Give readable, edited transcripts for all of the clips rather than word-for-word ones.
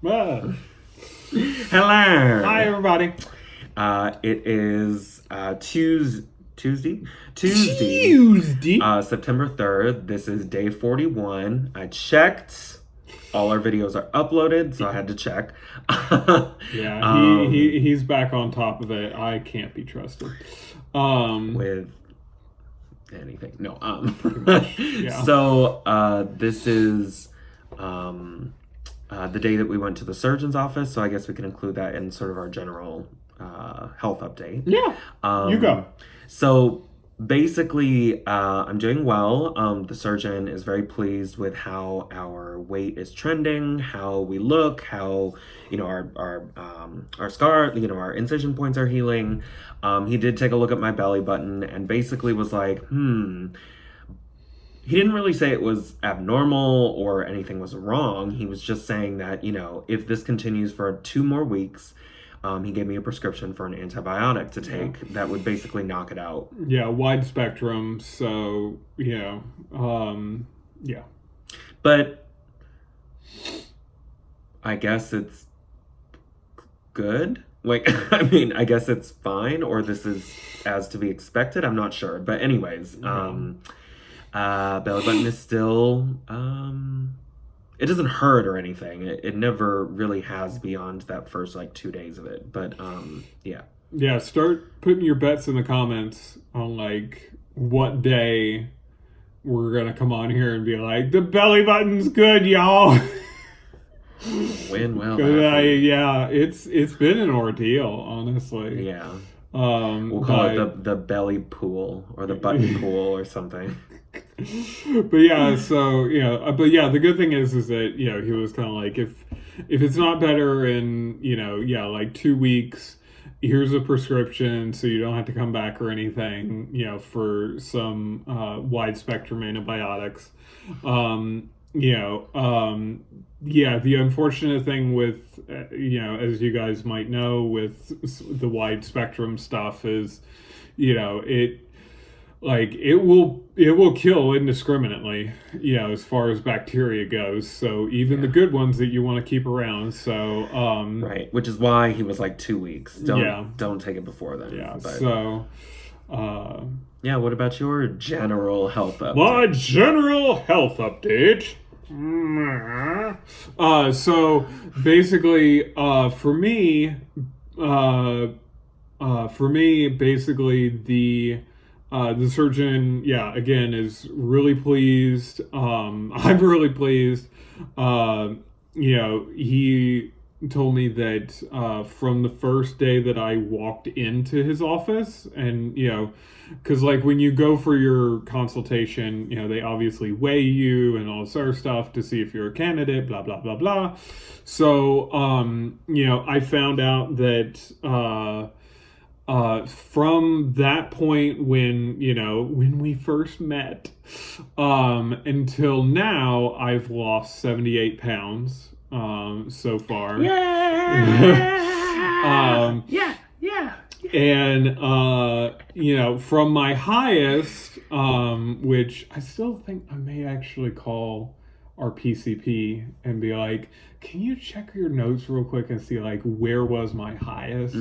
Ah. Hello. Hi, everybody. It is Tuesday, Tuesday. September 3rd. This is day 41. I checked. All our videos are uploaded, so I had to check. Yeah, he's back on top of it. I can't be trusted. With anything. No. Yeah. So this is the day that we went to the surgeon's office, so I guess we can include that in sort of our general health update. Yeah. You go. So basically, I'm doing well. The surgeon is very pleased with how our weight is trending, how we look, how our scar, our incision points are healing. He did take a look at my belly button and basically was like, He didn't really say it was abnormal or anything was wrong. He was just saying that, if this continues for 2 more weeks, he gave me a prescription for an antibiotic to take that would basically knock it out. Yeah, wide spectrum. So, yeah. But I guess it's good. I guess it's fine, or this is as to be expected. I'm not sure. But anyways, belly button is still, it doesn't hurt or anything. It never really has beyond that first 2 days of it. But yeah. Yeah, start putting your bets in the comments on what day we're gonna come on here and be like, the belly button's good, y'all. When will yeah, it's been an ordeal, honestly. Yeah. We'll call it the belly pool or the button pool or something. But yeah, so the good thing is that he was kind of like, if it's not better in 2 weeks, here's a prescription so you don't have to come back or anything, for some wide spectrum antibiotics. The unfortunate thing with as you guys might know, with the wide spectrum stuff is it will kill indiscriminately, as far as bacteria goes. So even the good ones that you want to keep around. So right, which is why he was 2 weeks. Don't take it before then. Yeah. But, so yeah. What about your general health update? My general health update. So basically, for me, basically the surgeon, again, is really pleased. I'm really pleased. He told me that from the first day that I walked into his office, and because when you go for your consultation, they obviously weigh you and all this other stuff to see if you're a candidate, blah blah blah blah. So I found out that from that point when we first met until now, I've lost 78 pounds so far. And from my highest, which I still think I may actually call our PCP and be like, can you check your notes real quick and see where was my highest?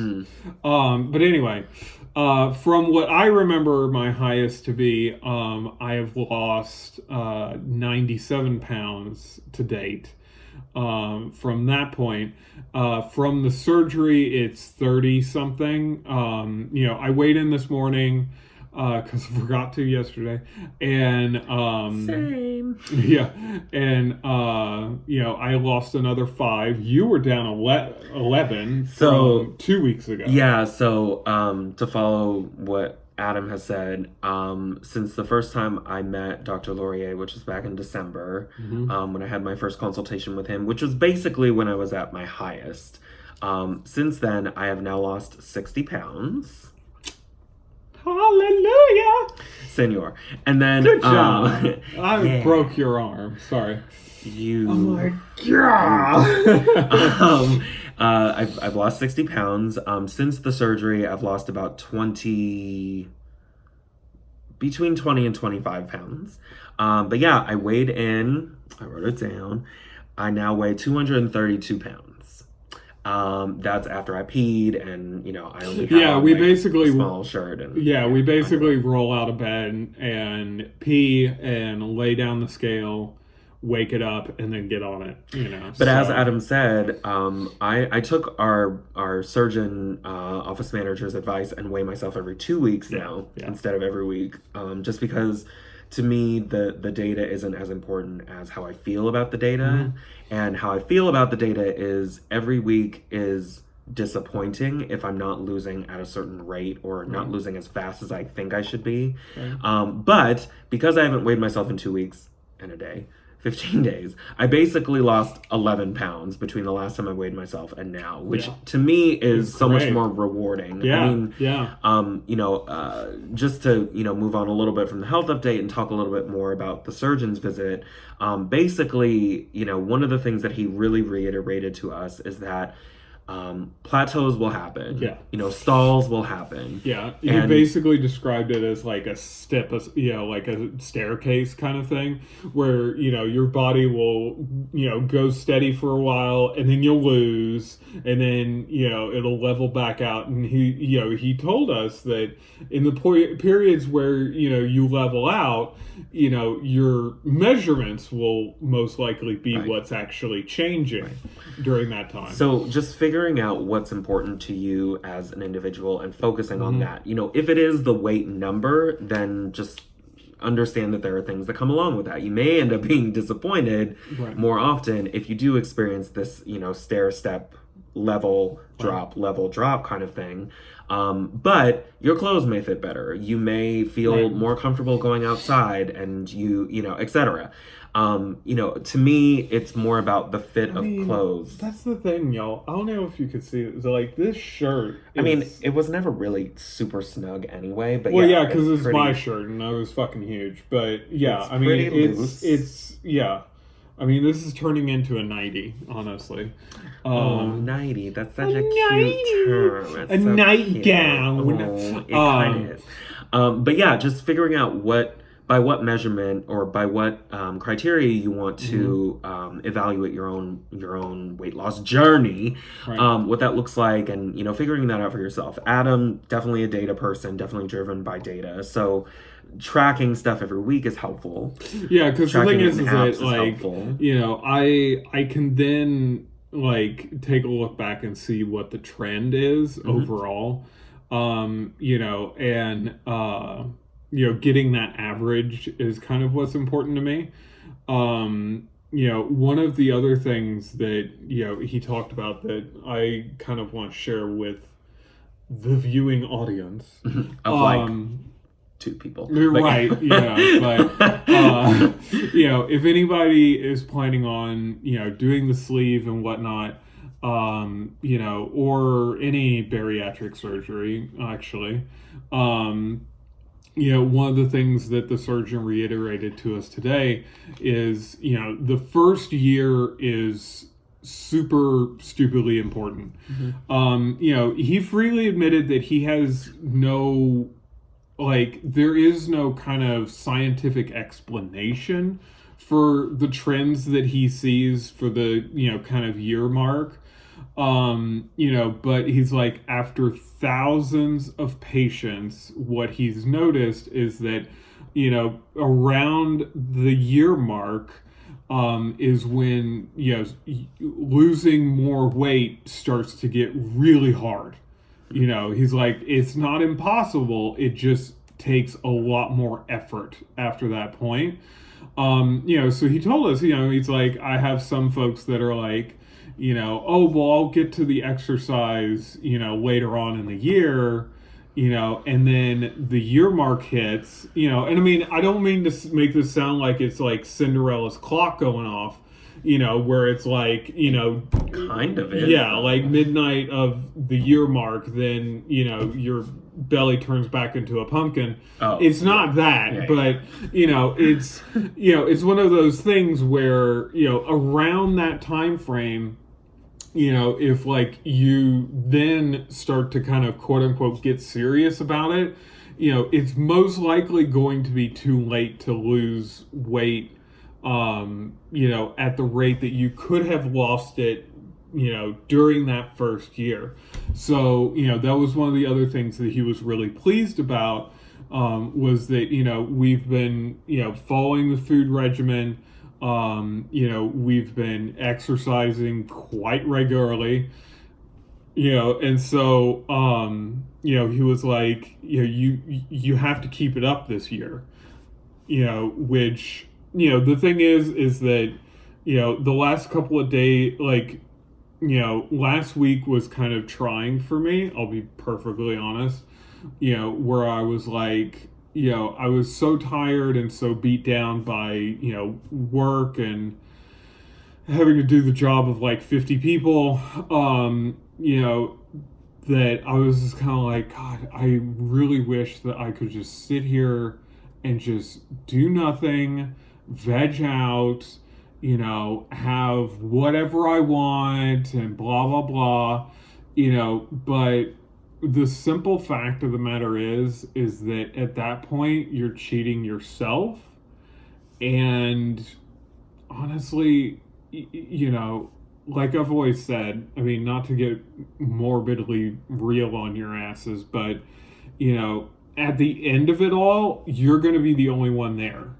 But anyway, from what I remember my highest to be, I have lost 97 pounds to date. From that point, from the surgery, it's 30 something. I weighed in this morning, cause I forgot to yesterday. And, same. Yeah. And, I lost another 5. You were down 11 from 2 weeks ago. Yeah. So, to follow what Adam has said, since the first time I met Dr. Laurier, which was back in December, when I had my first consultation with him, which was basically when I was at my highest. Since then, I have now lost 60 pounds. Hallelujah! Senor. And then... Good job. I broke your arm. Sorry. You... Oh my God! I've lost 60 pounds. Since the surgery, I've lost about between 20 and 25 pounds. But yeah, I weighed in, I wrote it down, I now weigh 232 pounds. That's after I peed and, I only have we like, basically a small shirt. And we basically roll out of bed and pee and lay down the scale, wake it up, and then get on it. But as Adam said, I took our surgeon office manager's advice and weigh myself every 2 weeks now instead of every week, just because to me the data isn't as important as how I feel about the data. And how I feel about the data is every week is disappointing if I'm not losing at a certain rate or not losing as fast as I think I should be. But because I haven't weighed myself in 2 weeks and a day, 15 days, I basically lost 11 pounds between the last time I weighed myself and now, which to me is so much more rewarding. I mean, just to, move on a little bit from the health update and talk a little bit more about the surgeon's visit, basically, one of the things that he really reiterated to us is that plateaus will happen. Stalls will happen. He basically described it as like a step, like a staircase kind of thing, where your body will go steady for a while, and then you'll lose, and then it'll level back out. And he told us that in the periods where you level out, your measurements will most likely be what's actually changing during that time. So just figuring out what's important to you as an individual and focusing on that. If it is the weight number, then just understand that there are things that come along with that. You may end up being disappointed more often if you do experience this, stair step level drop kind of thing. But your clothes may fit better. You may feel more comfortable going outside and etc. To me, it's more about the fit of clothes. That's the thing, y'all. I don't know if you could see it. So, like, this shirt it was never really super snug anyway, but because it's my shirt and I was fucking huge. But this is turning into a 90, honestly. 90. That's such a cute term. That's a so nightgown. It kind of is. But just figuring out by what measurement or by what criteria you want to evaluate your own weight loss journey, what that looks like, and figuring that out for yourself. Adam, definitely a data person, definitely driven by data. So tracking stuff every week is helpful. Yeah, because the thing is that I can then take a look back and see what the trend is overall. Getting that average is kind of what's important to me. One of the other things that, he talked about that I kind of want to share with the viewing audience. Of 2 people. Right, but, if anybody is planning on, doing the sleeve and whatnot, or any bariatric surgery, actually, one of the things that the surgeon reiterated to us today is, the first year is super stupidly important. He freely admitted that he has no, there is no kind of scientific explanation for the trends that he sees for the, kind of year mark. But he's like, after thousands of patients, what he's noticed is that, around the year mark, is when, losing more weight starts to get really hard. He's like, it's not impossible. It just takes a lot more effort after that point. So he told us, he's like, I have some folks that are like, I'll get to the exercise, later on in the year, and then the year mark hits, and I mean, I don't mean to make this sound like it's like Cinderella's clock going off, where it's like, kind of is. Yeah, like midnight of the year mark, then, your belly turns back into a pumpkin. It's not that, but it's one of those things where, around that time frame, if you then start to kind of quote unquote get serious about it, it's most likely going to be too late to lose weight at the rate that you could have lost it, during that first year. So, that was one of the other things that he was really pleased about, was that, we've been, following the food regimen. We've been exercising quite regularly, and so, he was like, you have to keep it up this year, which, the thing is that, the last couple of days, like, last week was kind of trying for me, I'll be perfectly honest, where I was like, I was so tired and so beat down by, work and having to do the job of like 50 people, that I was just kind of like, God, I really wish that I could just sit here and just do nothing, veg out, have whatever I want and blah, blah, blah, but the simple fact of the matter is that at that point you're cheating yourself. And honestly, like I've always said, I mean, not to get morbidly real on your asses, but, at the end of it all, you're going to be the only one there.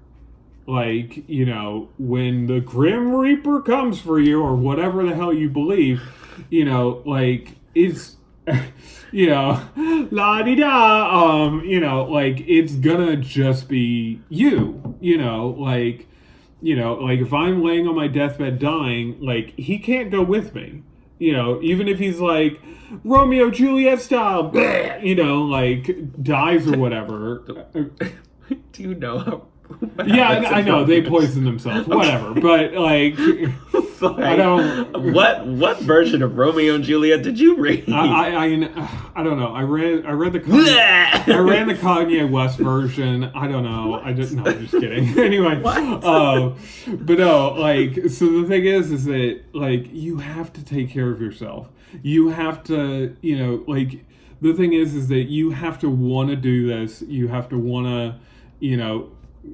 Like, when the Grim Reaper comes for you, or whatever the hell you believe, like, it's, la-di-da, like, it's gonna just be you, like, like, if I'm laying on my deathbed dying, like, he can't go with me, even if he's like, Romeo Juliet style, like, dies or whatever. Do you know how... Yeah, I know they poison themselves. Whatever, but like, I don't. What version of Romeo and Juliet did you read? I don't know. I read the Kanye West version. I don't know. I'm just kidding. Anyway, but no, like, so the thing is that like you have to take care of yourself. You have to, like, the thing is that you have to want to do this. You have to want to,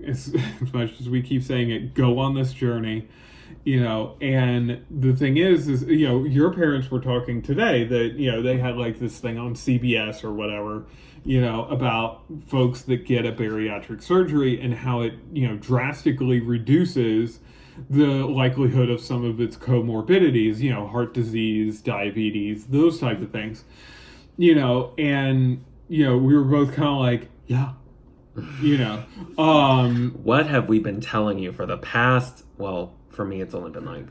as much as we keep saying it, go on this journey, and the thing is your parents were talking today that, they had like this thing on CBS or whatever, about folks that get a bariatric surgery and how it, drastically reduces the likelihood of some of its comorbidities, heart disease, diabetes, those type of things, and, we were both kind of like, yeah. What have we been telling you for the past, well, for me it's only been like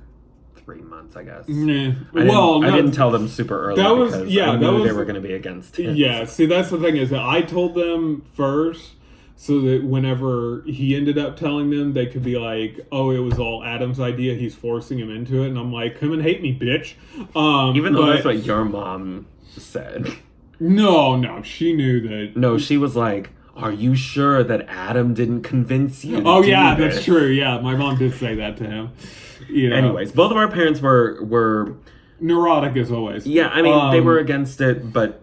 3 months, I guess. Nah. I didn't tell them super early because I knew they were going to be against it. Yeah, see, that's the thing is that I told them first so that whenever he ended up telling them, they could be like, oh, it was all Adam's idea, he's forcing him into it, and I'm like, come and hate me, bitch. Even though that's what your mom said. No, she knew that. No, she was like, are you sure that Adam didn't convince you? Oh, yeah, that's true. Yeah, my mom did say that to him. Anyways, both of our parents were neurotic as always. Yeah, I mean, they were against it, but,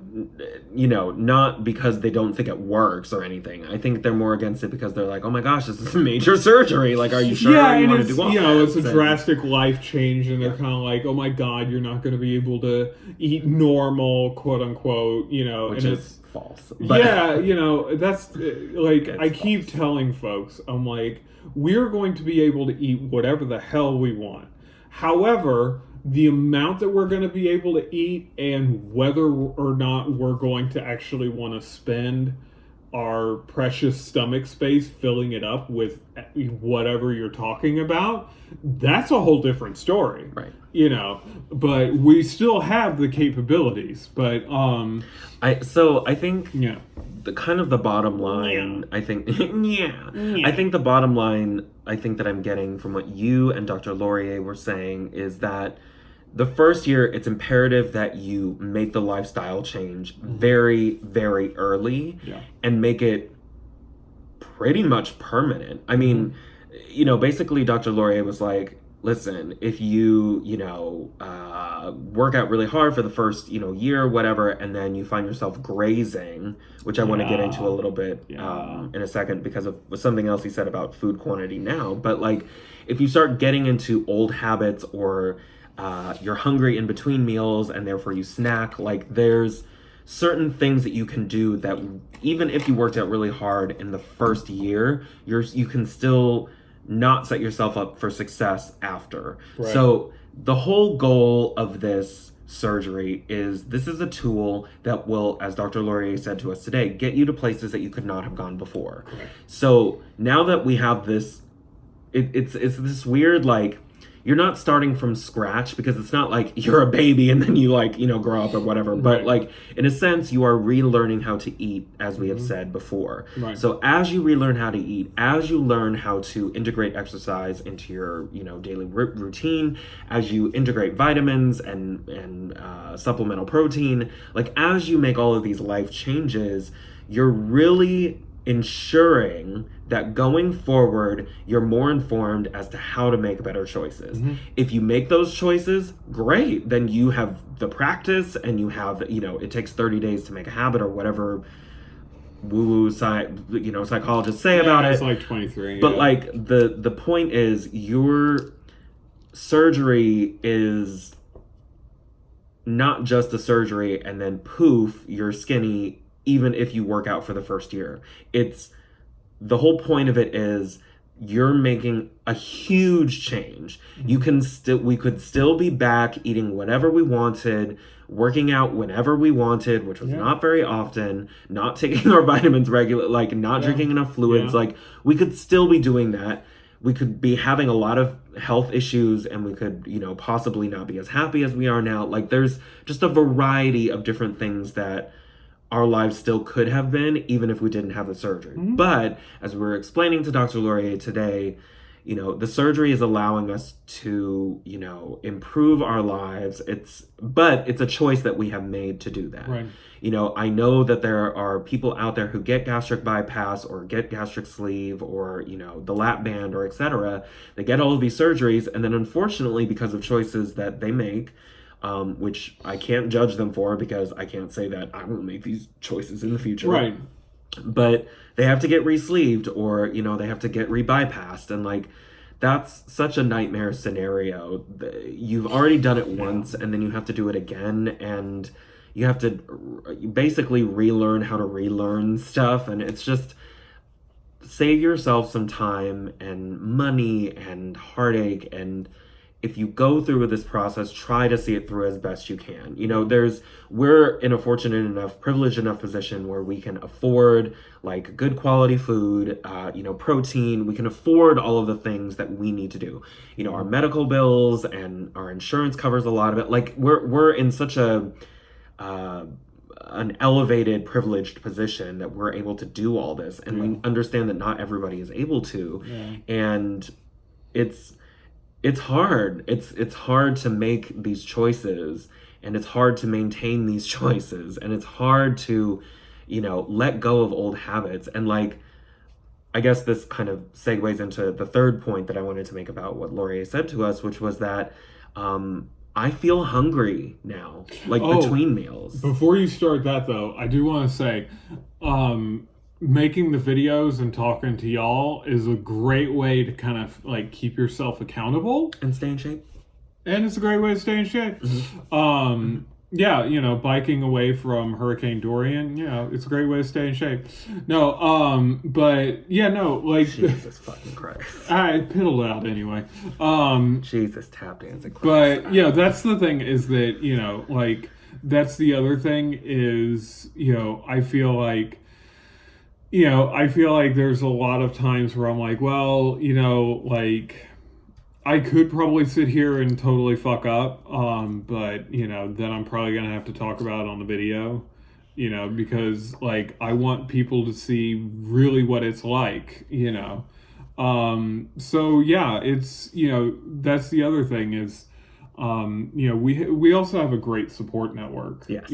not because they don't think it works or anything. I think they're more against it because they're like, oh my gosh, this is a major surgery. Like, are you sure you want to do all this? It's a drastic life change, and they're kind of like, oh my God, you're not going to be able to eat normal, quote unquote, Which and is false. But that's like, I keep telling folks, I'm like, we're going to be able to eat whatever the hell we want. However, the amount that we're going to be able to eat and whether or not we're going to actually want to spend our precious stomach space filling it up with whatever you're talking about, that's a whole different story. Right. But we still have the capabilities. But I think the bottom line, I think I think the bottom line I think that I'm getting from what you and Dr. Laurier were saying is that the first year, it's imperative that you make the lifestyle change very, very early and make it pretty much permanent. I mean, basically Dr. Laurier was like, listen, if you, work out really hard for the first, year or whatever, and then you find yourself grazing, which I want to get into a little bit in a second because of something else he said about food quantity now. But like, if you start getting into old habits or you're hungry in between meals and therefore you snack, like there's certain things that you can do that even if you worked out really hard in the first year, you can still not set yourself up for success after. Right. So the whole goal of this surgery is this is a tool that will, as Dr. Laurier said to us today, get you to places that you could not have gone before. Correct. So now that we have this, it's this weird, like, you're not starting from scratch because it's not like you're a baby and then you grow up or whatever. Right. But like in a sense, you are relearning how to eat, as we have said before. Right. So as you relearn how to eat, as you learn how to integrate exercise into your daily routine, as you integrate vitamins and supplemental protein, like as you make all of these life changes, you're really ensuring that going forward, you're more informed as to how to make better choices. Mm-hmm. If you make those choices, great. Then you have the practice and you have, it takes 30 days to make a habit or whatever woo-woo psychologists say about it. It's like 23. But like the point is your surgery is not just a surgery and then poof, you're skinny even if you work out for the first year. It's the whole point of it is you're making a huge change. We could still be back eating whatever we wanted, working out whenever we wanted, which was not very often, not taking our vitamins regular, like not drinking enough fluids. Like we could still be doing that. We could be having a lot of health issues and we could, possibly not be as happy as we are now. Like there's just a variety of different things that our lives still could have been, even if we didn't have the surgery. Mm-hmm. But as we were explaining to Dr. Laurier today, the surgery is allowing us to, improve our lives. It's a choice that we have made to do that. Right. I know that there are people out there who get gastric bypass or get gastric sleeve or, the lap band or etc. They get all of these surgeries. And then unfortunately, because of choices that they make, which I can't judge them for because I can't say that I won't make these choices in the future. Right. But they have to get re-sleeved or, they have to get re-bypassed. And like, that's such a nightmare scenario. You've already done it once and then you have to do it again. And you have to basically relearn how to relearn stuff. And it's just save yourself some time and money and heartache. And if you go through with this process, try to see it through as best you can. We're in a fortunate enough, privileged enough position where we can afford like good quality food, protein. We can afford all of the things that we need to do. Our medical bills and our insurance covers a lot of it. Like we're in such an elevated, privileged position that we're able to do all this. And we understand that not everybody is able to. Yeah. And it's hard. It's hard to make these choices and it's hard to maintain these choices and it's hard to, let go of old habits. And like, I guess this kind of segues into the third point that I wanted to make about what Laurier said to us, which was that I feel hungry now, like between meals. Before you start that though, I do want to say, making the videos and talking to y'all is a great way to kind of like keep yourself accountable and stay in shape. And it's a great way to stay in shape. Mm-hmm. Biking away from Hurricane Dorian, it's a great way to stay in shape. Jesus fucking Christ. I piddled out anyway. Jesus tap dancing. But that's the thing is that, that's the other thing is, I feel like there's a lot of times where I'm like, well, I could probably sit here and totally fuck up, but, then I'm probably going to have to talk about it on the video, because, I want people to see really what it's like, So, yeah, it's, that's the other thing is, we also have a great support network. Yes.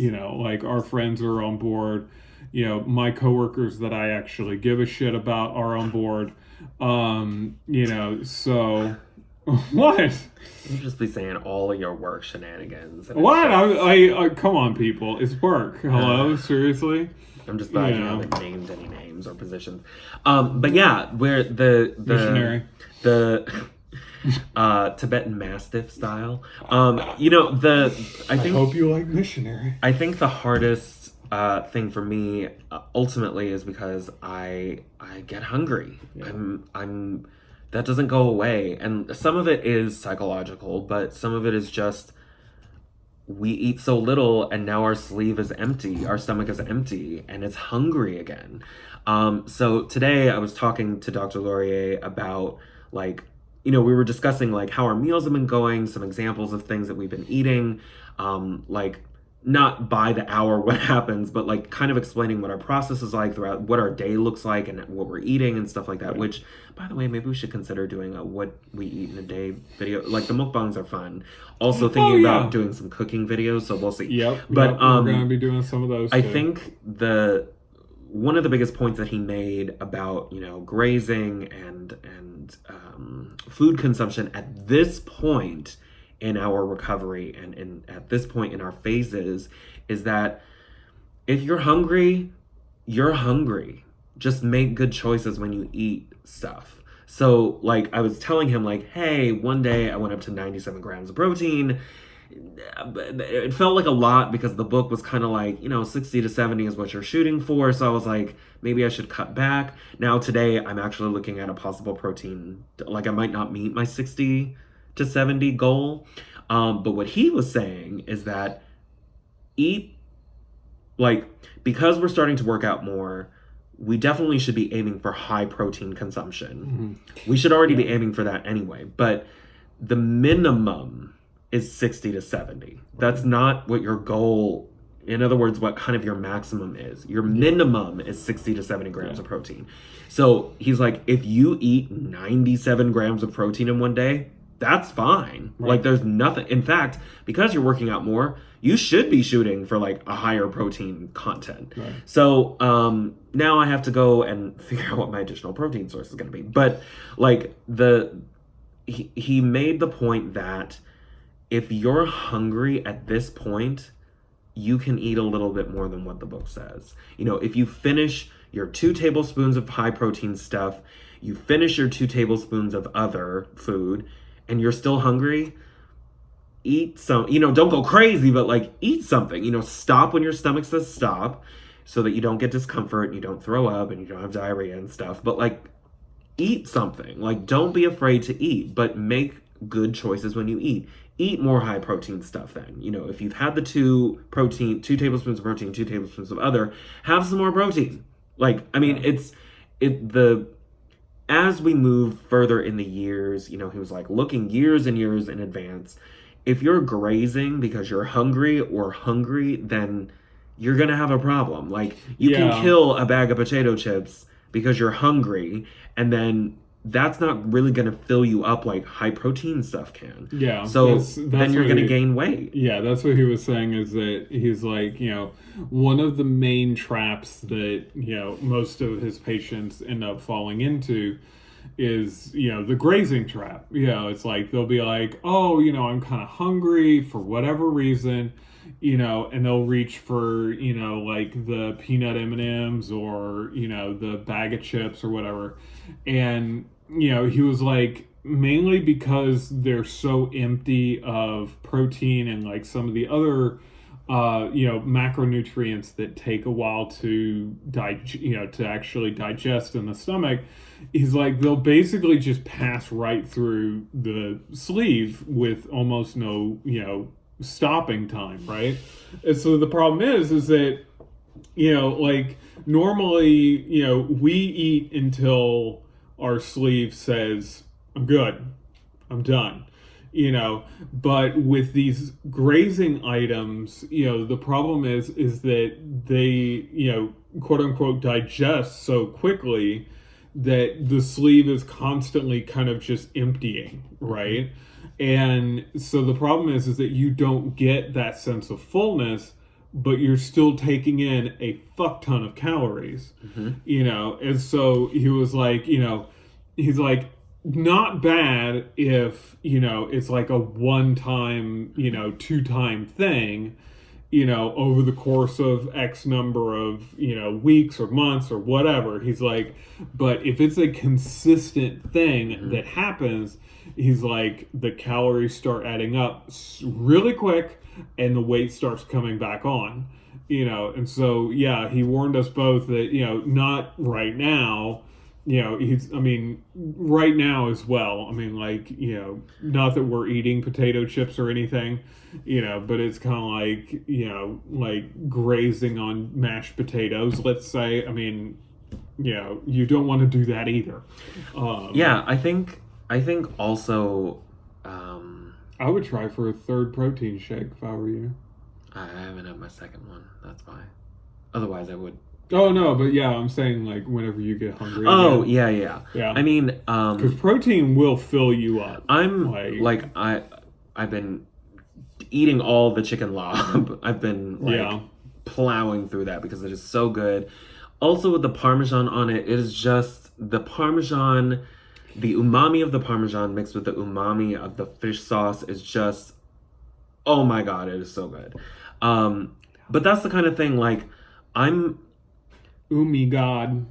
Our friends are on board. My coworkers that I actually give a shit about are on board. So What? You just be saying all of your work shenanigans. And What? I come on, people. It's work. Hello, seriously. I'm just glad you haven't named any names or positions. But yeah, where the Missionary. the Tibetan Mastiff style. I hope you like missionary. I think the hardest thing for me ultimately is because I get hungry. Yeah. I'm that doesn't go away, and some of it is psychological, but some of it is just we eat so little and now our sleeve is empty, our stomach is empty, and it's hungry again. So today I was talking to Dr. Laurier about we were discussing how our meals have been going, some examples of things that we've been eating, not by the hour what happens, but kind of explaining what our process is like throughout, what our day looks like and what we're eating and stuff like that, which, by the way, maybe we should consider doing a what we eat in a day video. The mukbangs are fun. Also thinking about doing some cooking videos, so we'll see. Yep. But we're going to be doing some of those I too. think one of the biggest points that he made about, grazing and food consumption at this point in our recovery and at this point in our phases is that if you're hungry, you're hungry. Just make good choices when you eat stuff. So I was telling him hey, one day I went up to 97 grams of protein. It felt like a lot because the book was kind of 60 to 70 is what you're shooting for. So I was like, maybe I should cut back. Now today I'm actually looking at a possible protein. I might not meet my 60 to 70 goal. But what he was saying is that because we're starting to work out more, we definitely should be aiming for high protein consumption. Mm-hmm. We should already be aiming for that anyway. But the minimum is 60 to 70. Right. That's not what your goal, in other words, what kind of your maximum is. Your minimum is 60 to 70 grams of protein. So he's like, if you eat 97 grams of protein in one day, that's fine. Right. There's nothing. In fact, because you're working out more, you should be shooting for a higher protein content. Right. So now I have to go and figure out what my additional protein source is going to be. But he made the point that if you're hungry at this point, you can eat a little bit more than what the book says. If you finish your 2 tablespoons of high protein stuff, you finish your 2 tablespoons of other food, and you're still hungry, eat some, don't go crazy, but eat something, stop when your stomach says stop so that you don't get discomfort and you don't throw up and you don't have diarrhea and stuff. But eat something. Don't be afraid to eat, but make good choices when you eat. Eat more high protein stuff then. If you've had the 2 tablespoons of protein, 2 tablespoons of other, have some more protein. As we move further in the years, he was looking years and years in advance. If you're grazing because you're hungry, then you're going to have a problem. You can kill a bag of potato chips because you're hungry, and then that's not really going to fill you up like high protein stuff can. Yeah. So then you're going to gain weight. Yeah, that's what he was saying, is that he's like, one of the main traps that, most of his patients end up falling into is, the grazing trap. It's they'll be like, oh, I'm kind of hungry for whatever reason, and they'll reach for, the peanut M&Ms or, the bag of chips or whatever. And, he was like, mainly because they're so empty of protein and some of the other, macronutrients that take a while to to actually digest in the stomach. He's like, they'll basically just pass right through the sleeve with almost no, stopping time, right? And so the problem is that, normally, we eat until our sleeve says, I'm good, I'm done, but with these grazing items, the problem is that they, quote unquote, digest so quickly that the sleeve is constantly kind of just emptying, right? And so the problem is that you don't get that sense of fullness, but you're still taking in a fuck ton of calories, and so he was like, he's like, not bad if, it's like a one time, 2 time thing, over the course of X number of, weeks or months or whatever. He's like, but if it's a consistent thing that happens, he's like, the calories start adding up really quick and the weight starts coming back on, and so, yeah, he warned us both that, not right now. I mean, right now as well. I mean, like, not that we're eating potato chips or anything, but it's kind of like, like grazing on mashed potatoes, let's say. I mean, you don't want to do that either. Yeah, I think also, I would try for a third protein shake if I were you. I haven't had my second one. That's why. Otherwise, I would. Oh no, but yeah, I'm saying like whenever you get hungry. Oh again. yeah. I mean, because protein will fill you up. I'm I've been eating all the chicken lob. I've been plowing through that because it is so good. Also with the Parmesan on it, it is just the Parmesan, the umami of the Parmesan mixed with the umami of the fish sauce is just, oh my God, it is so good. But that's the kind of thing, like, I'm... Umi God.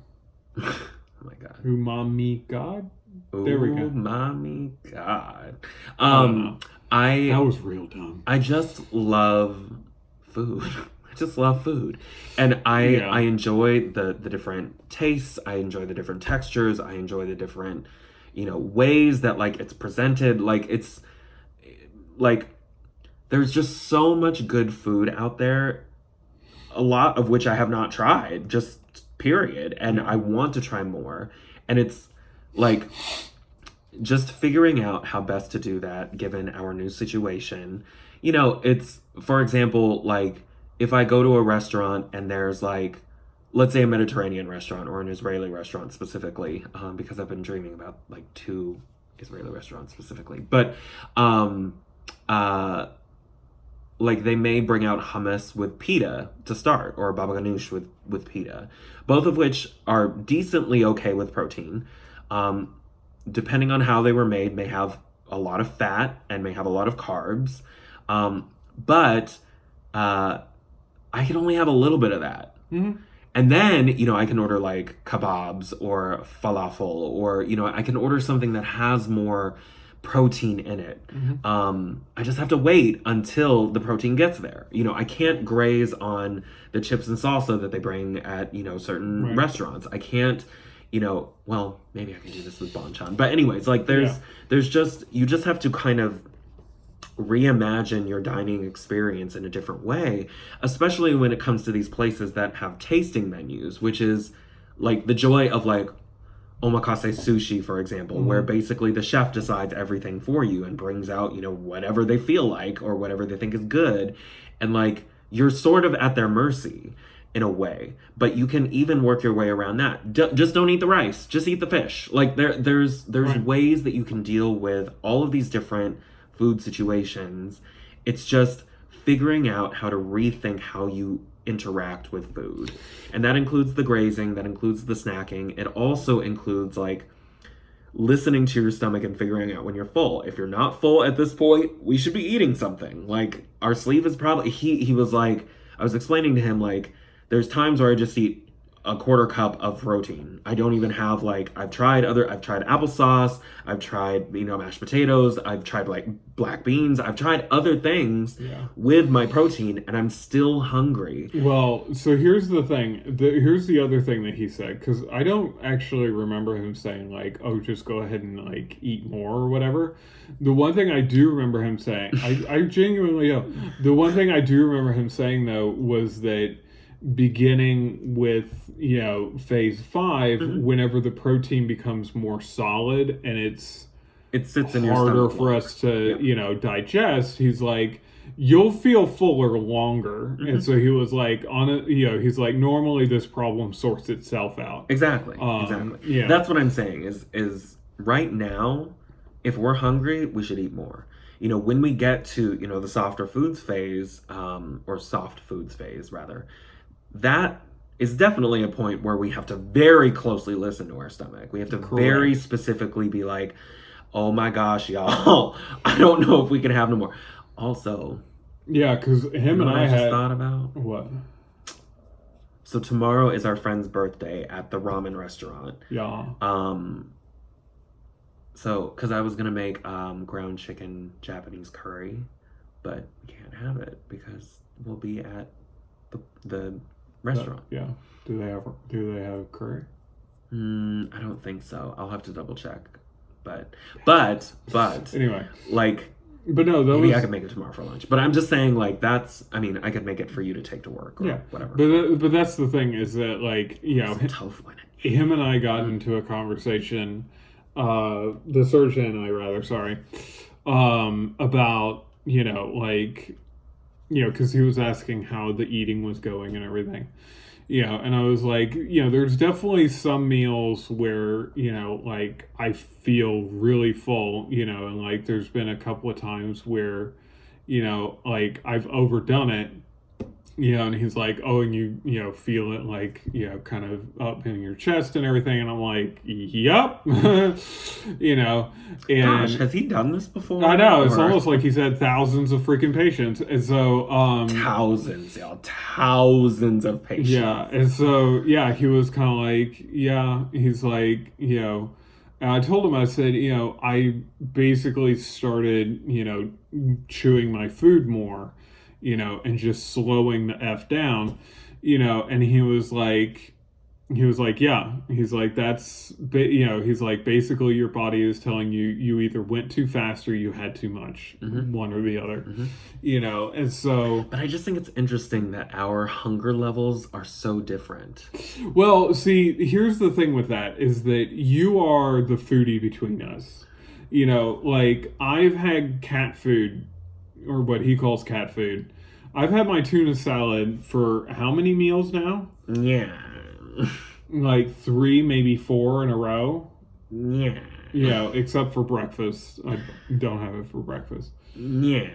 Oh my God. Umami God? There we go. Umami God. That was real dumb. I just love food. I just love food. And I enjoy the different tastes. I enjoy the different textures. I enjoy the different, ways that, like, it's presented. Like, it's, like, there's just so much good food out there, a lot of which I have not tried, just period. And I want to try more. And it's, like, just figuring out how best to do that given our new situation. It's, for example, like, if I go to a restaurant and there's, like, let's say a Mediterranean restaurant or an Israeli restaurant specifically, because I've been dreaming about, like, 2 Israeli restaurants specifically. But, like, they may bring out hummus with pita to start, or baba ganoush with pita, both of which are decently okay with protein. Depending on how they were made, may have a lot of fat and may have a lot of carbs. But I can only have a little bit of that. Mm-hmm. And then, I can order, like, kebabs or falafel, or, I can order something that has more protein in it. Mm-hmm. I just have to wait until the protein gets there. I can't graze on the chips and salsa that they bring at, certain restaurants. I can't, well, maybe I can do this with banchan. But anyways, like, there's just, you just have to kind of reimagine your dining experience in a different way, especially when it comes to these places that have tasting menus, which is, like, the joy of, like, omakase sushi, for example, where basically the chef decides everything for you and brings out, whatever they feel like or whatever they think is good. And, like, you're sort of at their mercy in a way, but you can even work your way around that. Just don't eat the rice, just eat the fish. Like, there's ways that you can deal with all of these different food situations. It's just figuring out how to rethink how you interact with food. And that includes the grazing, that includes the snacking. It also includes, like, listening to your stomach and figuring out when you're full. If you're not full at this point, we should be eating something. Like, our sleeve is probably, he was like, I was explaining to him, like, there's times where I just eat a quarter cup of protein. I don't even have, like, I've tried applesauce, I've tried, mashed potatoes, I've tried, like, black beans, I've tried other things with my protein, and I'm still hungry. Well, so here's the thing. Here's the other thing that he said, because I don't actually remember him saying, like, oh, just go ahead and, like, eat more or whatever. The one thing I do remember him saying, I genuinely don't. The one thing I do remember him saying, though, was that beginning with phase 5, whenever the protein becomes more solid and it sits in your harder stomach for us to digest, he's like, you'll feel fuller longer. And so he was like, he's like, normally this problem sorts itself out. Exactly. That's what I'm saying is right now, if we're hungry, we should eat more. When we get to the softer foods phase, or soft foods phase rather, that is definitely a point where we have to very closely listen to our stomach. We have to very specifically be like, oh my gosh, y'all, I don't know if we can have no more. Also, yeah, because him and I just had thought about what? So tomorrow is our friend's birthday at the ramen restaurant. Yeah. So, because I was gonna make ground chicken Japanese curry, but we can't have it because we'll be at the restaurant. Yeah. Do they have curry? I don't think so. I'll have to double check. But anyway, like, but no, maybe I could make it tomorrow for lunch. But I'm just saying, like, I could make it for you to take to work or whatever. But that's the thing is that, like, you know, him and I got into a conversation, the surgeon and I, rather, sorry, about, you know, like, you know, because he was asking how the eating was going and everything. You know, and I was like, you know, there's definitely some meals where, you know, like, I feel really full, you know, and, like, there's been a couple of times where, you know, like, I've overdone it, you know, and he's like, oh, and you know, feel it, like, you know, kind of up in your chest and everything, and I'm like, yup, you know, and... Gosh, has he done this before? I know, it's almost like he's had thousands of freaking patients, and so, Thousands, y'all, thousands of patients. Yeah, and so, yeah, he was kind of like, yeah, he's like, you know, and I told him, I said, you know, I basically started, you know, chewing my food more, you know, and just slowing the F down, you know, and he was like, yeah, he's like, that's, you know, he's like, basically your body is telling you, you either went too fast or you had too much, one or the other, you know, and so. But I just think it's interesting that our hunger levels are so different. Well, see, here's the thing with that, is that you are the foodie between us. You know, like, I've had cat food, or what he calls cat food. I've had my tuna salad for how many meals now? Yeah. Like 3, maybe 4 in a row. Yeah. You know, except for breakfast. I don't have it for breakfast. Yeah.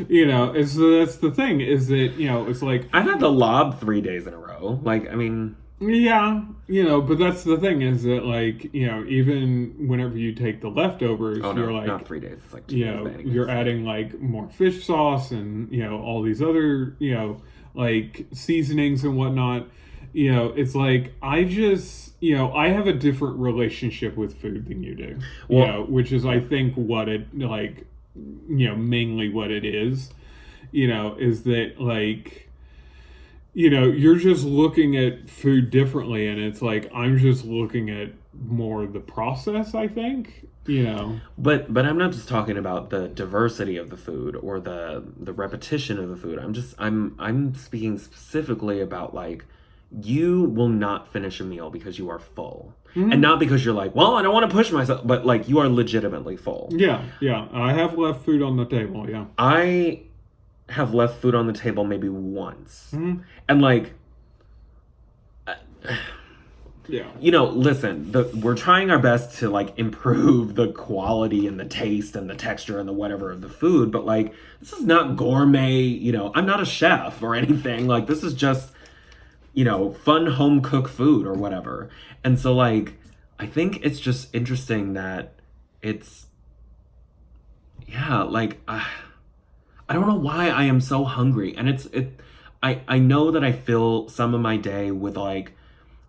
You know, it's, that's the thing, is that, you know, it's like... I've had the lob 3 days in a row. Like, I mean... Yeah, you know, but that's the thing, is that, like, you know, even whenever you take the leftovers, you're like... not 3 days. It's like 2 you days. know, you're adding, like, more fish sauce and, you know, all these other, you know, like, seasonings and whatnot. You know, it's like, I just, you know, I have a different relationship with food than you do. Well, you know, which is, I think, what it, like, you know, mainly what it is, you know, is that, like... You know, you're just looking at food differently, and it's like, I'm just looking at more the process, I think, you know. But I'm not just talking about the diversity of the food or the repetition of the food. I'm speaking specifically about, like, you will not finish a meal because you are full. And not because you're like, well, I don't want to push myself, but, like, you are legitimately full. Yeah. I have left food on the table, yeah. I have left food on the table maybe once. And, like, yeah, you know, listen, we're trying our best to, like, improve the quality and the taste and the texture and the whatever of the food, but, like, this is not gourmet, you know, I'm not a chef or anything. Like, this is just, you know, fun home cooked food or whatever. And so, like, I think it's just interesting that it's, yeah, like, I don't know why I am so hungry. And I know that I fill some of my day with, like,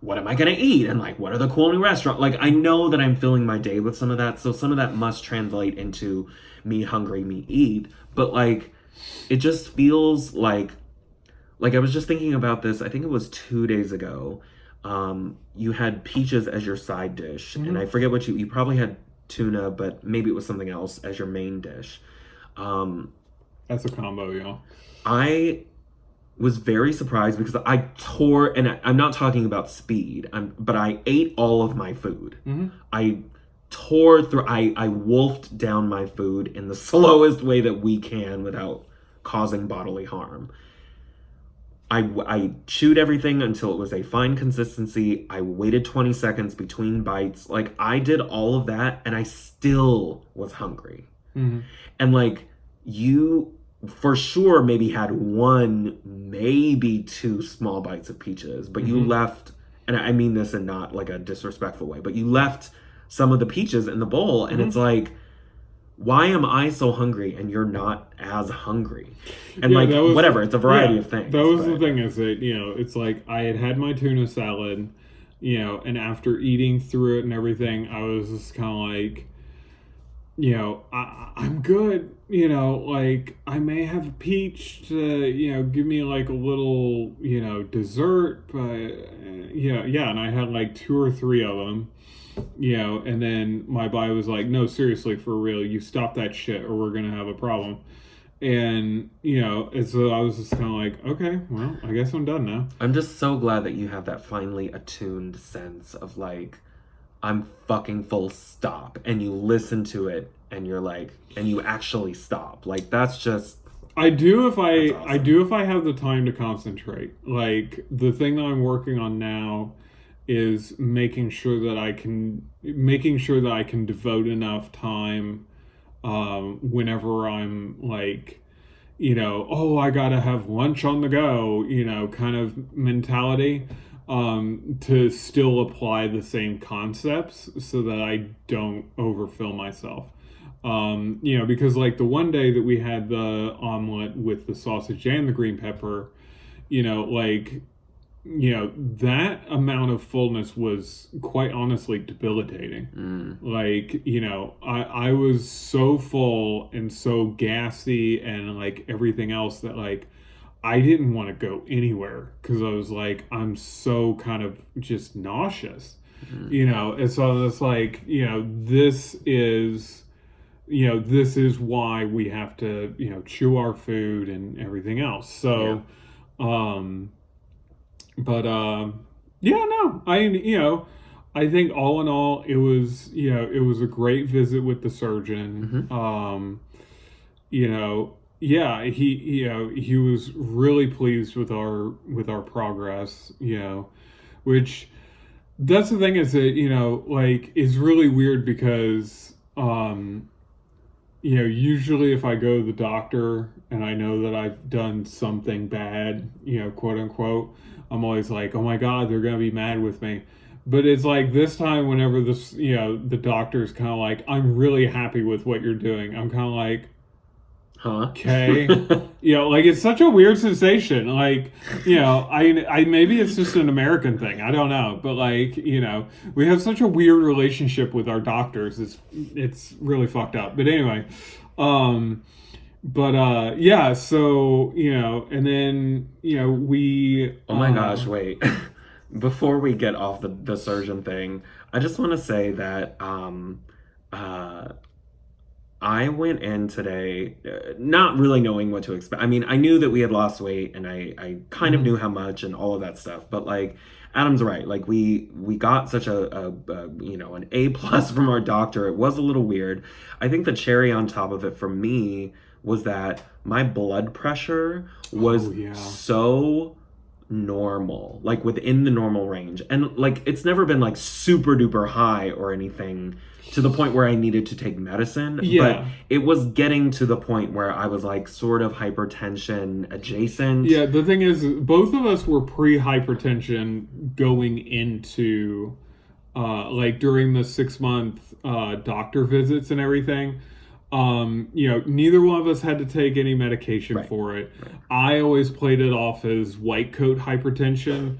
what am I going to eat? And, like, what are the cool new restaurants? Like, I know that I'm filling my day with some of that. So some of that must translate into me hungry, me eat. But, like, it just feels like I was just thinking about this. I think it was 2 days ago. You had peaches as your side dish. And I forget what you probably had tuna, but maybe it was something else as your main dish. That's a combo, yeah. I was very surprised because I tore, and I'm not talking about speed, but I ate all of my food. I tore through, I wolfed down my food in the slowest way that we can without causing bodily harm. I chewed everything until it was a fine consistency. I waited 20 seconds between bites. Like, I did all of that, and I still was hungry. And, like, you for sure maybe had one, maybe two small bites of peaches, but you left, and I mean this in not like a disrespectful way, but you left some of the peaches in the bowl, and it's like, why am I so hungry and you're not as hungry? And like, whatever, it's a variety of things. That was the thing, is that, you know, it's like I had my tuna salad, you know, and after eating through it and everything, I was just kind of like, you know, I'm good, you know, like I may have a peach to, you know, give me like a little, you know, dessert, but yeah, and I had like 2 or 3 of them, you know, and then my body was like, no, seriously, for real, you stop that shit or we're gonna have a problem. And, you know, and so I was just kind of like, okay, well, I guess I'm done now. I'm just so glad that you have that finely attuned sense of like, I'm fucking full stop. And you listen to it and you're like, and you actually stop. Like, that's just... I do if awesome. I do if I have the time to concentrate. Like, the thing that I'm working on now is making sure that I can devote enough time whenever I'm like, you know, oh, I gotta have lunch on the go, you know, kind of mentality, to still apply the same concepts so that I don't overfill myself. You know, because like the one day that we had the omelet with the sausage and the green pepper, you know, like, you know, that amount of fullness was quite honestly debilitating. Like, you know, I was so full and so gassy and like everything else that like I didn't want to go anywhere because I was like, I'm so kind of just nauseous, you know. And so it's like, you know, this is why we have to, you know, chew our food and everything else. So, yeah, no, I think all in all, it was a great visit with the surgeon. You know, yeah, he was really pleased with our progress, you know, which that's the thing, is that, you know, like, is really weird because, you know, usually if I go to the doctor and I know that I've done something bad, you know, quote unquote, I'm always like, oh my God, they're going to be mad with me. But it's like this time, whenever this, you know, the doctor's kind of like, I'm really happy with what you're doing, I'm kind of like, huh? Okay. You know, like, it's such a weird sensation. Like, you know, I maybe it's just an American thing. I don't know. But like, you know, we have such a weird relationship with our doctors. It's really fucked up. But anyway, yeah, so, you know, and then, you know, we... Oh my gosh, wait. Before we get off the surgeon thing, I just want to say that I went in today not really knowing what to expect. I mean, I knew that we had lost weight, and I kind of knew how much and all of that stuff. But like, Adam's right. Like, we got such a you know, an A+ from our doctor. It was a little weird. I think the cherry on top of it for me was that my blood pressure was so normal, like within the normal range, and like it's never been like super duper high or anything to the point where I needed to take medicine. But it was getting to the point where I was like sort of hypertension adjacent. Yeah, the thing is, both of us were pre-hypertension going into like during the 6-month doctor visits and everything. You know, neither one of us had to take any medication for it. I always played it off as white coat hypertension,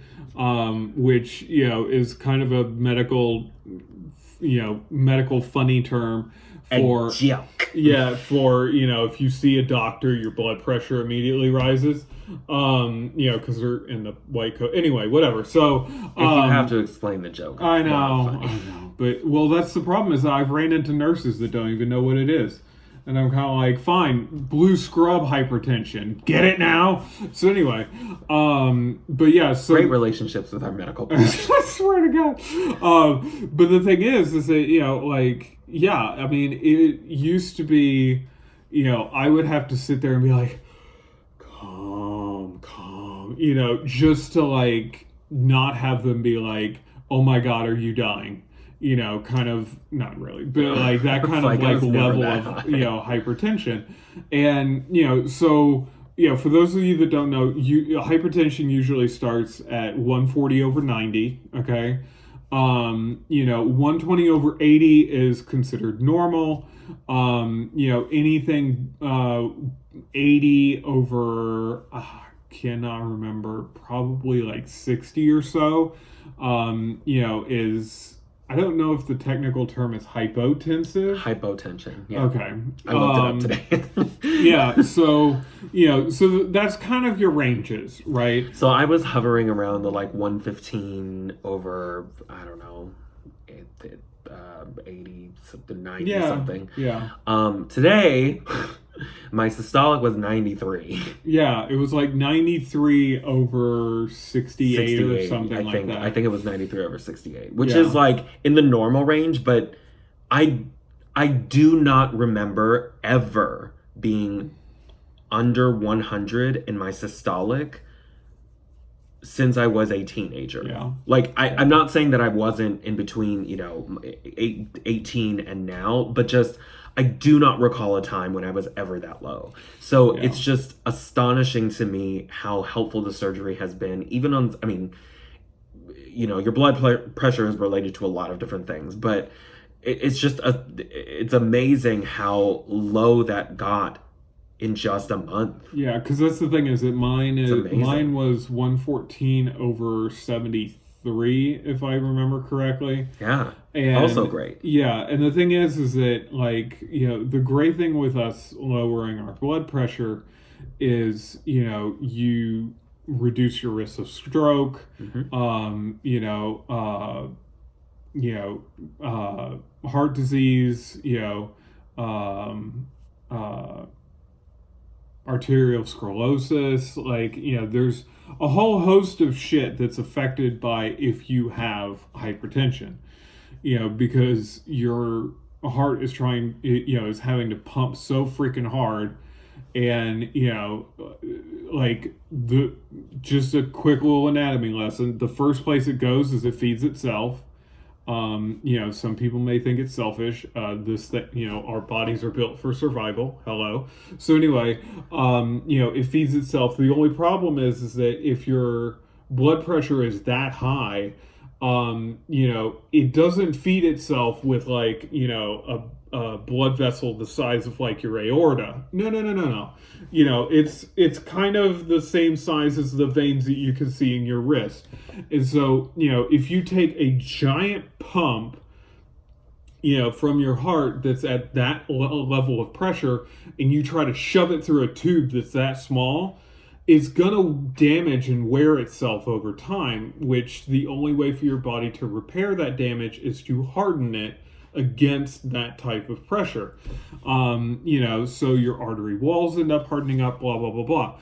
which, you know, is kind of a medical funny term for for, you know, if you see a doctor, your blood pressure immediately rises, you know, because they're in the white coat. Anyway, whatever. So if you have to explain the joke, I know. But, well, that's the problem, is that I've ran into nurses that don't even know what it is. And I'm kind of like, fine, blue scrub hypertension. Get it now? So anyway, but yeah. So, great relationships with our medical professionals. I swear to God. But the thing is that, you know, like, yeah, I mean, it used to be, you know, I would have to sit there and be like, calm, you know, just to like not have them be like, oh my God, are you dying? you know, kind of, not really, but like that kind of It's like, I like was never level that of, high. you know, hypertension. And, you know, so, you know, for those of you that don't know, hypertension usually starts at 140 over 90, okay? You know, 120 over 80 is considered normal. You know, anything 80 over, cannot remember, probably like 60 or so, you know, is, I don't know if the technical term is hypotensive. Hypotension. Yeah. Okay. I looked it up today. Yeah, so, you know, so that's kind of your ranges, right? So I was hovering around the like 115 over, I don't know, 80 something, 90 Yeah. something. Yeah. Today, my systolic was 93. Yeah, it was like 93 over 68 or something I like think. that. I think it was 93 over 68, which Yeah. is like in the normal range, but I do not remember ever being under 100 in my systolic since I was a teenager. Yeah. Like, I'm not saying that I wasn't in between, you know, 18 and now, but just, I do not recall a time when I was ever that low. So Yeah. it's just astonishing to me how helpful the surgery has been, even on, I mean, you know, your blood pressure is related to a lot of different things, but it's just, it's amazing how low that got in just a month. Yeah, because that's the thing is that amazing. mine was 114 over 73, if I remember correctly. Yeah. And Also great. Yeah, and the thing is that, like, you know, the great thing with us lowering our blood pressure is, you know, you reduce your risk of stroke, heart disease, arterial sclerosis, like, you know, there's a whole host of shit that's affected by if you have hypertension, you know, because your heart is trying, you know, is having to pump so freaking hard. And, you know, like, just a quick little anatomy lesson, the first place it goes is it feeds itself. You know, some people may think it's selfish. You know, our bodies are built for survival. Hello. So anyway, you know, it feeds itself. The only problem is that if your blood pressure is that high, you know, it doesn't feed itself with, like, you know, a blood vessel the size of like your aorta. No. You know, it's kind of the same size as the veins that you can see in your wrist. And so, you know, if you take a giant pump, you know, from your heart that's at that level of pressure, and you try to shove it through a tube that's that small, it's gonna damage and wear itself over time, which the only way for your body to repair that damage is to harden it against that type of pressure. You know, so your artery walls end up hardening up, blah, blah, blah, blah.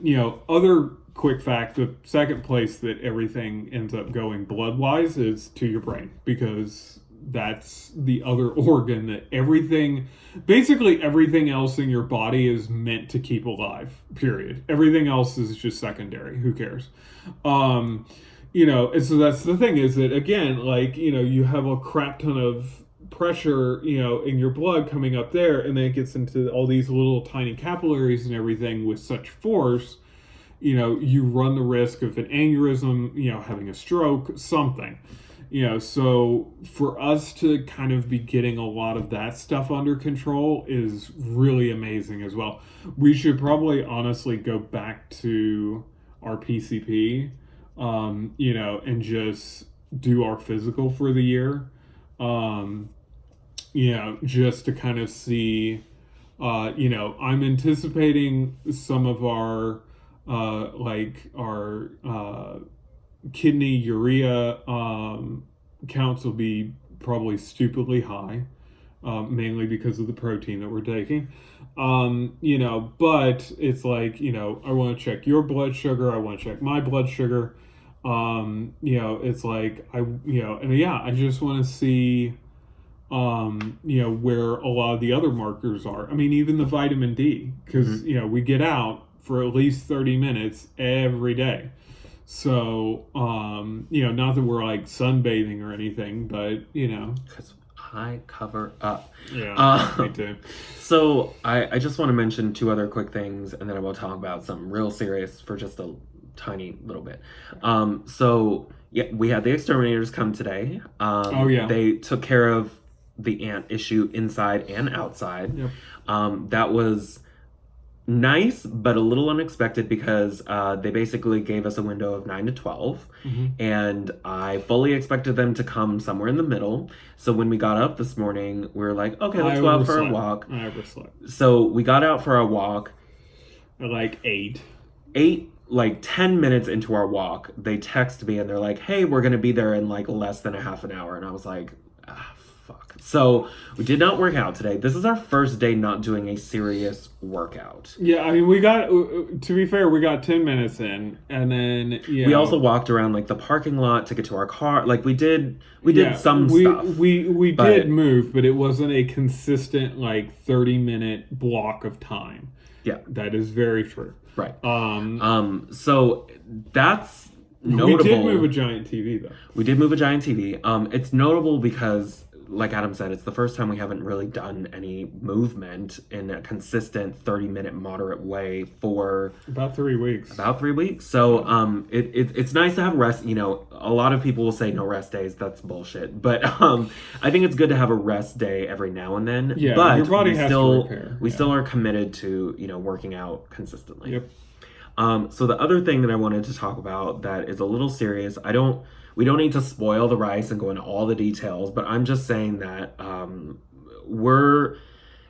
You know, other quick fact, the second place that everything ends up going blood-wise is to your brain, because that's the other organ that basically everything else in your body is meant to keep alive, period. Everything else is just secondary. Who cares? You know, and so that's the thing is that, again, like, you know, you have a crap ton of pressure, you know, in your blood coming up there, and then it gets into all these little tiny capillaries and everything with such force, you know, you run the risk of an aneurysm, you know, having a stroke, something. You know, so for us to kind of be getting a lot of that stuff under control is really amazing as well. We should probably honestly go back to our PCP, you know, and just do our physical for the year, you know, just to kind of see, you know, I'm anticipating some of our, like our, kidney urea, counts will be probably stupidly high, mainly because of the protein that we're taking. You know, but it's like, you know, I want to check your blood sugar. I want to check my blood sugar. You know, it's like, I just want to see, you know, where a lot of the other markers are. I mean, even the vitamin D, because, you know, we get out for at least 30 minutes every day. So, not that we're like sunbathing or anything, but Because I cover up. yeah, me too. So I just want to mention two other quick things, and then I will talk about something real serious for just a tiny little bit. So yeah, we had the exterminators come today. Oh, yeah. They took care of the ant issue inside and outside. Yep. That was nice, but a little unexpected because they basically gave us a window of 9 to 12, and I fully expected them to come somewhere in the middle. So when we got up this morning, we were like, okay, let's go out for a walk. I overslept. So we got out for a walk. At like 8. Like 10 minutes into our walk, they text me and they're like, hey, we're going to be there in like less than a half an hour. And I was like, fuck. So we did not work out today. This is our first day not doing a serious workout. Yeah, I mean, we got, to be fair, we got 10 minutes in, and then, We also walked around like the parking lot to get to our car. Like we did some stuff. We did move, but it wasn't a consistent like 30-minute block of time. Yeah. That is very true. Right. So that's notable. We did move a giant TV though. We did move a giant TV. It's notable because, like Adam said, it's the first time we haven't really done any movement in a consistent 30-minute moderate way for about 3 weeks. So it's nice to have rest. A lot of people will say no rest days. That's bullshit. But I think it's good to have a rest day every now and then. Yeah, but your body has to repair. We still are committed to working out consistently. Yep. So the other thing that I wanted to talk about that is a little serious. We don't need to spoil the rice and go into all the details, but I'm just saying that we're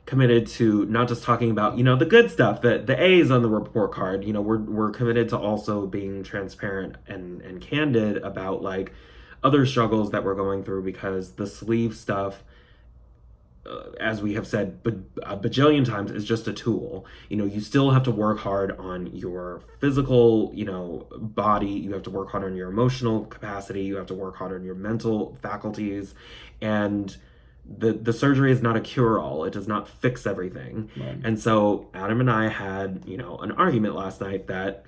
committed to not just talking about the good stuff, the A's on the report card. We're committed to also being transparent and candid about like other struggles that we're going through, because the sleeve stuff, as we have said a bajillion times, is just a tool. You still have to work hard on your physical, body. You have to work hard on your emotional capacity. You have to work hard on your mental faculties. And the surgery is not a cure-all. It does not fix everything. Right. And so Adam and I had, an argument last night that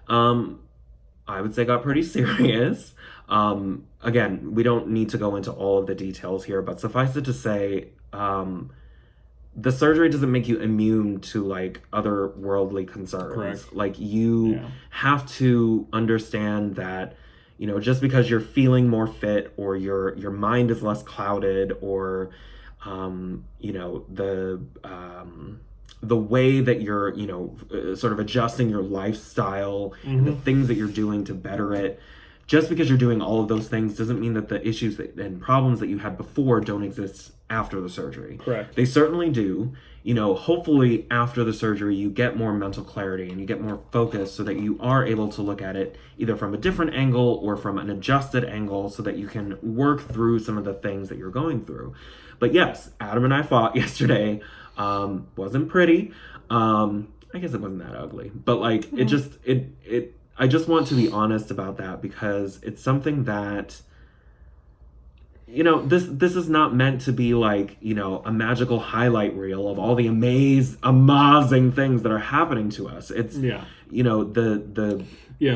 I would say got pretty serious. Again, we don't need to go into all of the details here, but suffice it to say, the surgery doesn't make you immune to like other worldly concerns. Correct. Like you have to understand that, just because you're feeling more fit or your mind is less clouded, or the way that you're sort of adjusting your lifestyle and the things that you're doing to better it. Just because you're doing all of those things doesn't mean that the issues and problems that you had before don't exist after the surgery. Correct. They certainly do. Hopefully after the surgery you get more mental clarity and you get more focus so that you are able to look at it either from a different angle or from an adjusted angle so that you can work through some of the things that you're going through. But yes, Adam and I fought yesterday. Wasn't pretty. I guess it wasn't that ugly, but like I just want to be honest about that, because it's something that, this is not meant to be like, a magical highlight reel of all the amazing things that are happening to us. It's, Yeah,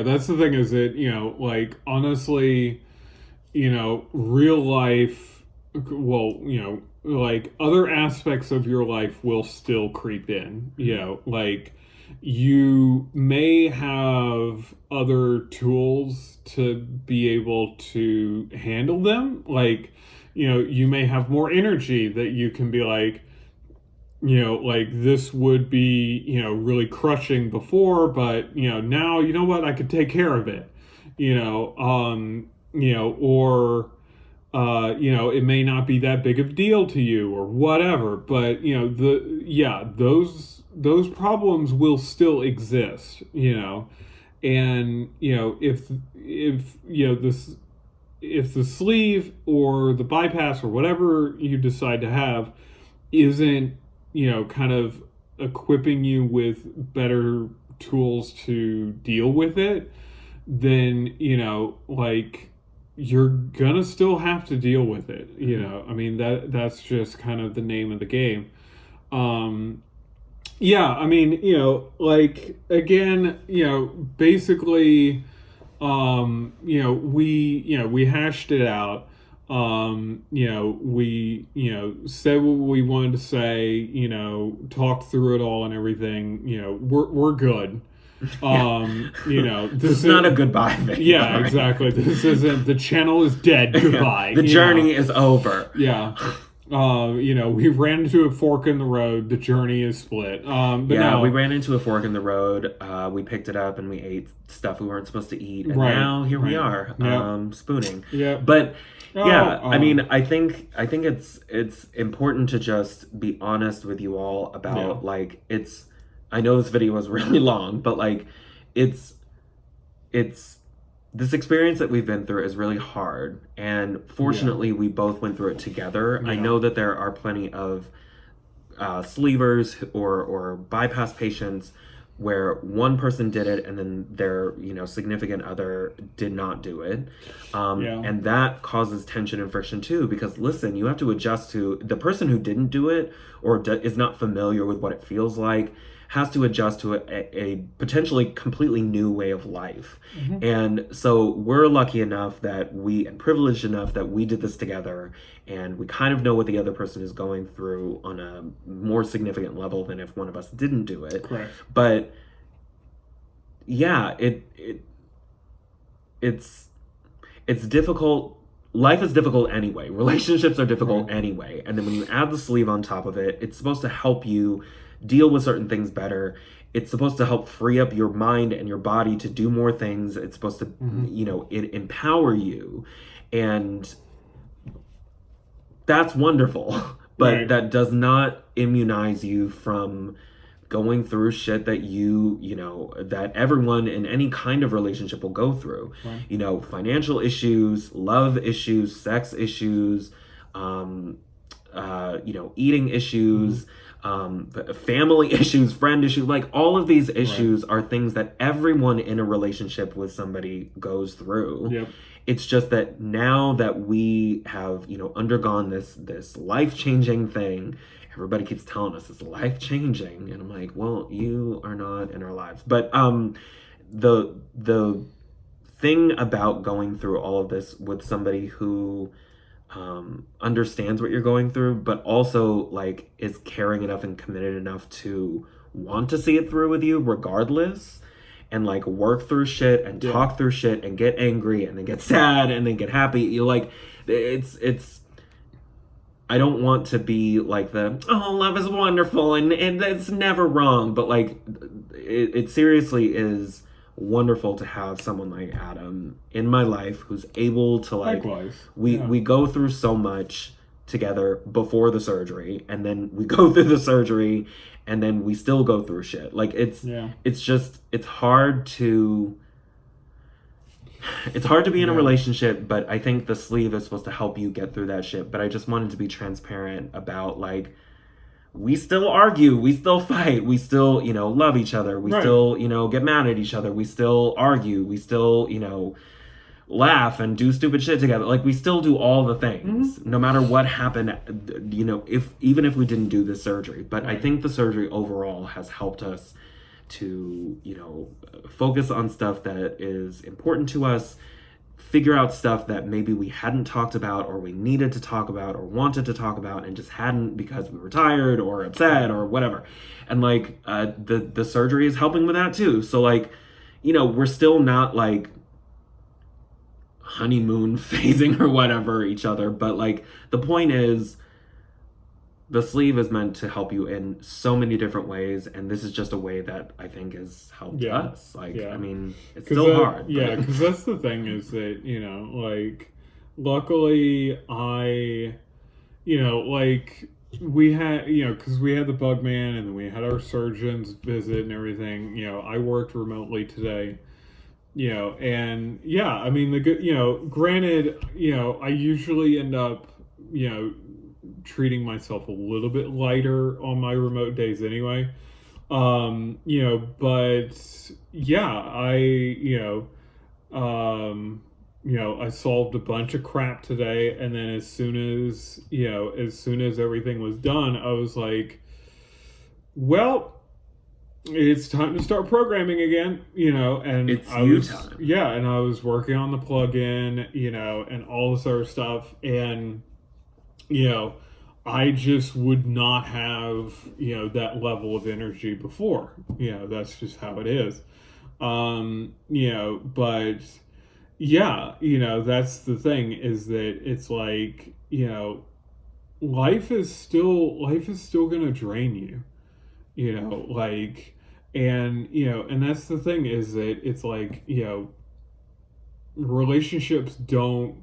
that's the thing, is that, like, honestly, real life, well, like other aspects of your life will still creep in, like, you may have other tools to be able to handle them. Like, you may have more energy that you can be like, like this would be, really crushing before, but, now, what, I could take care of it, or, it may not be that big of a deal to you or whatever, but, those problems will still exist, and, if the sleeve or the bypass or whatever you decide to have isn't, kind of equipping you with better tools to deal with it, then, like, you're gonna still have to deal with it, I mean, that's just kind of the name of the game. Yeah, I mean, like, again, basically, we hashed it out. We, said what we wanted to say, talked through it all and everything. We're good. This is not a goodbye thing. Yeah, exactly. This isn't, the channel is dead. Goodbye. The journey is over. Yeah. We ran into a fork in the road. The journey is split. We ran into a fork in the road. We picked it up and we ate stuff we weren't supposed to eat. And now here we are, spooning. Yeah. But I mean, I think it's important to just be honest with you all about like I know this video was really long, but like it's this experience that we've been through is really hard, and fortunately we both went through it together. I know that there are plenty of sleevers or bypass patients where one person did it and then their significant other did not do it, and that causes tension and friction too, because listen, you have to adjust to the person who didn't do it or is not familiar with what it feels like, has to adjust to a potentially completely new way of life. And so we're lucky enough and privileged enough that we did this together, and we kind of know what the other person is going through on a more significant level than if one of us didn't do it. Correct. But yeah, it's difficult. Life is difficult anyway. Relationships are difficult anyway. And then when you add the sleeve on top of it, it's supposed to help you deal with certain things better. It's supposed to help free up your mind and your body to do more things. It's supposed to, empower you. And that's wonderful. But that does not immunize you from going through shit that that everyone in any kind of relationship will go through. Financial issues, love issues, sex issues, eating issues, family issues, friend issues. Like all of these issues are things that everyone in a relationship with somebody goes through. Yep. It's just that now that we have undergone this life-changing thing, everybody keeps telling us it's life-changing, and I'm like, well, you are not in our lives. But the thing about going through all of this with somebody who understands what you're going through, but also like is caring enough and committed enough to want to see it through with you regardless, and like work through shit and talk through shit and get angry and then get sad and then get happy. It's I don't want to be like love is wonderful and it's never wrong, but like it seriously is wonderful to have someone like Adam in my life who's able to like we go through so much together before the surgery, and then we go through the surgery, and then we still go through shit. Like it's hard to be in a relationship, but I think the sleeve is supposed to help you get through that shit. But I just wanted to be transparent about like we still argue, we still fight, we still, love each other, we still, get mad at each other, we still argue, we still, laugh and do stupid shit together. Like we still do all the things, no matter what happened, even if we didn't do this surgery. But I think the surgery overall has helped us to, focus on stuff that is important to us, figure out stuff that maybe we hadn't talked about or we needed to talk about or wanted to talk about and just hadn't because we were tired or upset or whatever. And like the surgery is helping with that too. So like, we're still not like honeymoon phasing or whatever each other, but like the point is the sleeve is meant to help you in so many different ways, and this is just a way that I think has helped us. Like, I mean, it's still hard. Yeah, because that's the thing is that, like, luckily I, like, we had, because we had the bug man and then we had our surgeon's visit and everything, I worked remotely today, and I mean, the good, granted, I usually end up, treating myself a little bit lighter on my remote days anyway. But I solved a bunch of crap today, and then as soon as everything was done, I was like, well, it's time to start programming again, and It's I you was, time. yeah, and I was working on the plugin, and all this other stuff, and, you know, I just would not have, that level of energy before. That's just how it is. But yeah, that's the thing is that it's like, life is still going to drain you, like, and that's the thing is that it's like, relationships don't,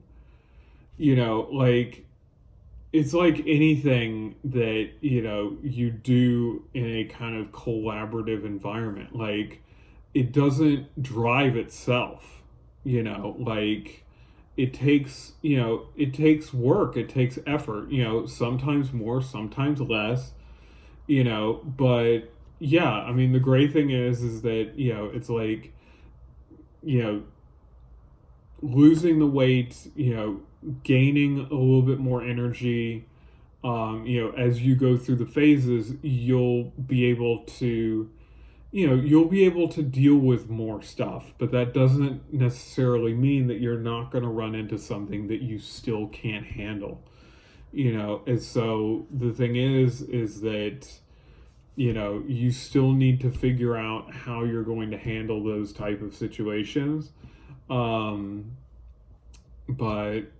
like, it's like anything that, you do in a kind of collaborative environment. Like, it doesn't drive itself, like, it takes work, it takes effort, sometimes more, sometimes less, but yeah, I mean, the great thing is that, it's like, you know losing the weight, gaining a little bit more energy, as you go through the phases, you'll be able to deal with more stuff, but that doesn't necessarily mean that you're not going to run into something that you still can't handle, and so the thing is that, you still need to figure out how you're going to handle those type of situations. But but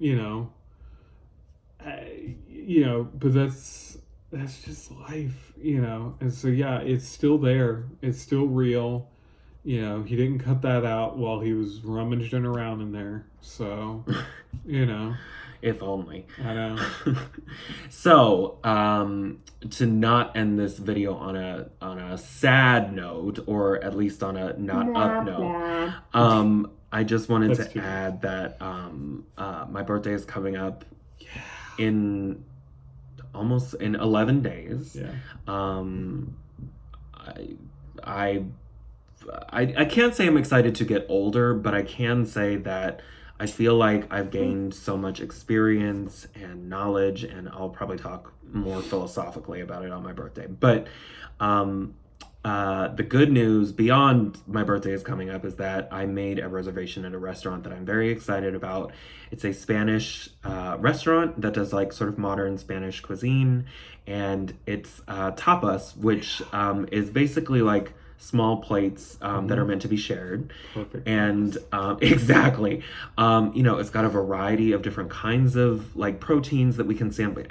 that's just life, and so yeah, it's still there, it's still real. He didn't cut that out while he was rummaging around in there, so If only. I know. So, to not end this video on a sad note, or at least on a not up note, I just wanted That's to too add that my birthday is coming up Yeah. in almost in 11 days. Yeah. I can't say I'm excited to get older, but I can say that I feel like I've gained so much experience and knowledge, and I'll probably talk more philosophically about it on my birthday. But the good news beyond my birthday is coming up is that I made a reservation at a restaurant that I'm very excited about. It's a Spanish restaurant that does like sort of modern Spanish cuisine, and it's tapas, which is basically like small plates that are meant to be shared. Perfect. And exactly, it's got a variety of different kinds of like proteins that we can sample,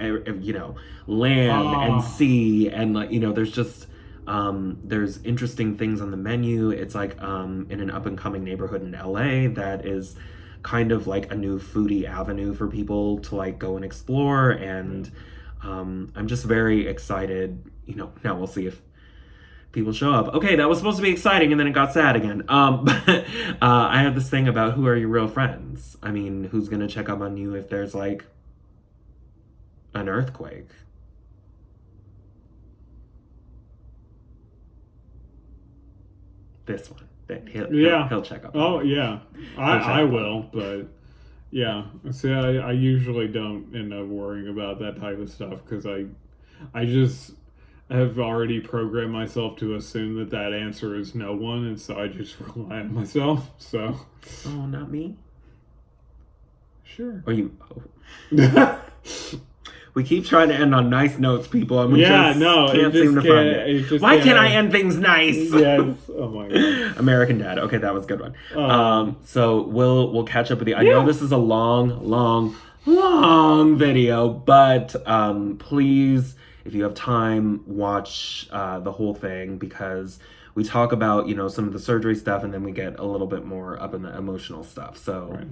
lamb and sea, and like, there's just there's interesting things on the menu. It's like in an up and coming neighborhood in LA that is kind of like a new foodie avenue for people to like go and explore, and I'm just very excited. Now we'll see if people show up. Okay, that was supposed to be exciting, and then it got sad again. But I have this thing about who are your real friends? I mean, who's gonna check up on you if there's like an earthquake? This one. He'll check up. Oh yeah, I will, but yeah. See, I usually don't end up worrying about that type of stuff because I just have already programmed myself to assume that answer is no one, and so I just rely on myself. So. Oh, not me. Sure. Or you. Oh. We keep trying to end on nice notes, people, and we can't seem to find it. Why can't I end things nice? Yes. Oh my god. American Dad. Okay, that was a good one. So we'll catch up with you. I know this is a long video, but please, if you have time, watch the whole thing, because we talk about some of the surgery stuff, and then we get a little bit more up in the emotional stuff. So. Right.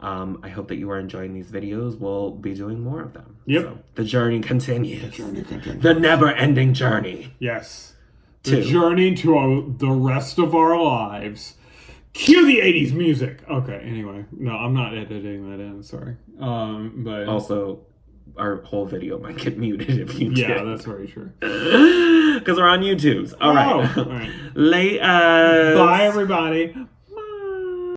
I hope that you are enjoying these videos. We'll be doing more of them. Yep. So the journey continues. The never-ending journey. Yes. The journey to the rest of our lives. Cue the 80s music. Okay, anyway. No, I'm not editing that in. Sorry. But also, our whole video might get muted if you did. Yeah, that's very true. Because we're on YouTube. All right. All right. Later. Bye, everybody.